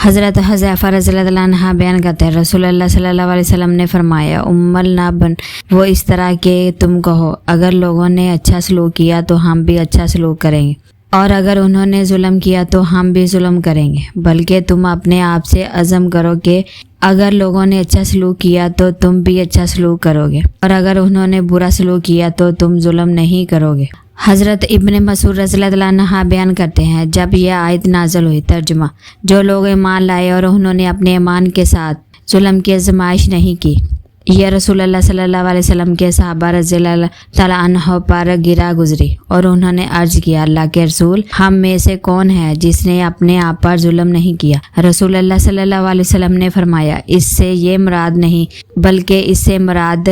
حضرت حذیفہ رضی اللہ عنہ بیان کرتے ہیں رسول اللہ صلی اللہ علیہ وسلم نے فرمایا امل نہ بن وہ اس طرح کہ تم کہو اگر لوگوں نے اچھا سلوک کیا تو ہم بھی اچھا سلوک کریں گے، اور اگر انہوں نے ظلم کیا تو ہم بھی ظلم کریں گے، بلکہ تم اپنے آپ سے عزم کرو کہ اگر لوگوں نے اچھا سلوک کیا تو تم بھی اچھا سلوک کرو گے، اور اگر انہوں نے برا سلوک کیا تو تم ظلم نہیں کرو گے۔ حضرت ابن مسعود رضی اللہ عنہ بیان کرتے ہیں جب یہ آیت نازل ہوئی، ترجمہ: جو لوگ ایمان لائے اور انہوں نے اپنے ایمان کے ساتھ ظلم کی آزمائش نہیں کی، یہ رسول اللہ صلی اللہ علیہ وسلم کے صحابہ رضی اللہ تعالیٰ عنہ پر گرا گزری اور انہوں نے عرض کیا اللہ کے رسول، ہم میں سے کون ہے جس نے اپنے آپ پر ظلم نہیں کیا؟ رسول اللہ صلی اللہ علیہ وسلم نے فرمایا اس سے یہ مراد نہیں بلکہ اس سے مراد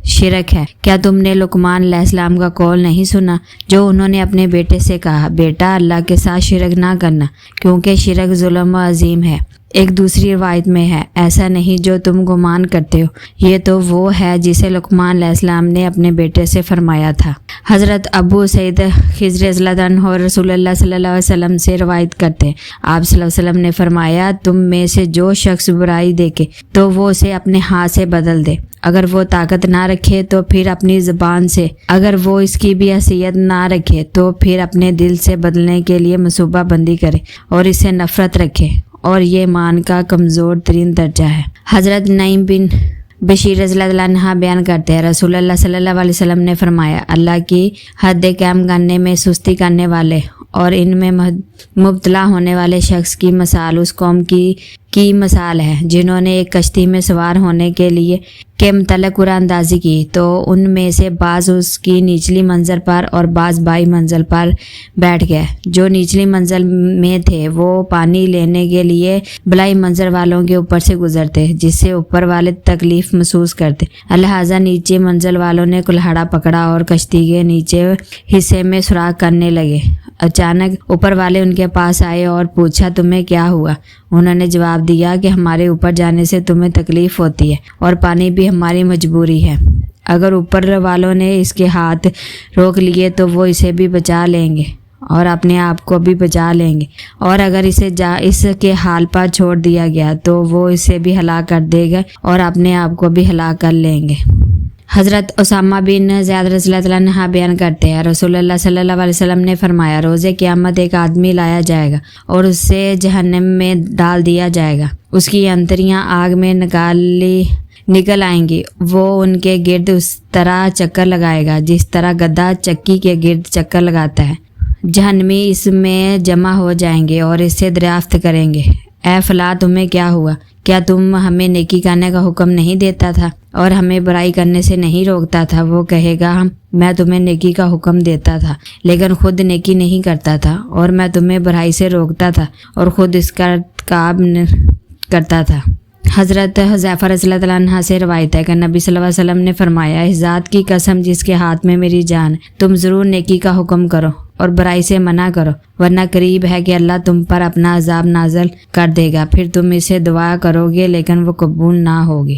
شرک ہے۔ کیا تم نے لقمان علیہ السلام کا قول نہیں سنا جو انہوں نے اپنے بیٹے سے کہا بیٹا اللہ کے ساتھ شرک نہ کرنا کیونکہ شرک ظلم عظیم ہے۔ ایک دوسری روایت میں ہے ایسا نہیں جو تم گمان کرتے ہو، یہ تو وہ ہے جسے لقمان علیہ السلام نے اپنے بیٹے سے فرمایا تھا۔ حضرت ابو سعید خضری رضی اللہ عنہ رسول اللہ صلی اللہ علیہ وسلم سے روایت کرتے ہیں آپ صلی اللہ علیہ وسلم نے فرمایا تم میں سے جو شخص برائی دیکھے تو وہ اسے اپنے ہاتھ سے بدل دے، اگر وہ طاقت نہ رکھے تو پھر اپنی زبان سے، اگر وہ اس کی بھی حیثیت نہ رکھے تو پھر اپنے دل سے بدلنے کے لیے منصوبہ بندی کرے اور اس سے نفرت رکھے، اور یہ ایمان کا کمزور ترین درجہ ہے۔ حضرت نعیم بن بشیر رضی اللہ عنہ بیان کرتے ہیں رسول اللہ صلی اللہ علیہ وسلم نے فرمایا اللہ کی حد قائم کرنے میں سستی کرنے والے اور ان میں مبتلا ہونے والے شخص کی مثال اس قوم کی مثال ہے جنہوں نے ایک کشتی میں سوار ہونے کے متعلق قرآن اندازی کی تو ان میں سے بعض اس کی نچلی منزل پر اور بعض بائی منزل پر بیٹھ گئے۔ جو نچلی منزل میں تھے وہ پانی لینے کے لیے بلائی منزل والوں کے اوپر سے گزرتے جس سے اوپر والے تکلیف محسوس کرتے، لہٰذا نیچے منزل والوں نے کلہاڑا پکڑا اور کشتی کے نیچے حصے میں سوراخ کرنے لگے۔ اچانک اوپر والے ان کے پاس آئے اور پوچھا تمہیں کیا ہوا؟ انہوں نے جواب دیا کہ ہمارے اوپر جانے سے تمہیں تکلیف ہوتی ہے اور پانی بھی ہماری مجبوری ہے۔ اگر اوپر والوں نے اس کے ہاتھ روک لیے تو وہ اسے بھی بچا لیں گے اور اپنے آپ کو بھی بچا لیں گے، اور اگر اس کے حال پر چھوڑ دیا گیا تو وہ اسے بھی ہلاک کر دے گا اور اپنے آپ کو بھی ہلاک کر لیں گے۔ حضرت اسامہ بن زید رضی اللہ عنہ بیان کرتے ہیں رسول اللہ صلی اللہ علیہ وسلم نے فرمایا روز قیامت ایک آدمی لایا جائے گا اور اسے جہنم میں ڈال دیا جائے گا، اس کی انتڑیاں آگ میں نکل آئیں گی، وہ ان کے گرد اس طرح چکر لگائے گا جس طرح گدھا چکی کے گرد چکر لگاتا ہے۔ جہنمی اس میں جمع ہو جائیں گے اور اس سے دریافت کریں گے اے فلاں تمہیں کیا ہوا؟ کیا تم ہمیں نیکی کرنے کا حکم نہیں دیتا تھا اور ہمیں برائی کرنے سے نہیں روکتا تھا؟ وہ کہے گا میں تمہیں نیکی کا حکم دیتا تھا لیکن خود نیکی نہیں کرتا تھا، اور میں تمہیں برائی سے روکتا تھا اور خود اس کا ارتکاب کرتا تھا۔ حضرت حذیفہ رضی اللہ عنہ سے روایت ہے کہ نبی صلی اللہ علیہ وسلم نے فرمایا اس ذات کی قسم جس کے ہاتھ میں میری جان ہے، تم ضرور نیکی کا حکم کرو اور برائی سے منع کرو، ورنہ قریب ہے کہ اللہ تم پر اپنا عذاب نازل کر دے گا، پھر تم اسے دعا کرو گے لیکن وہ قبول نہ ہوگی۔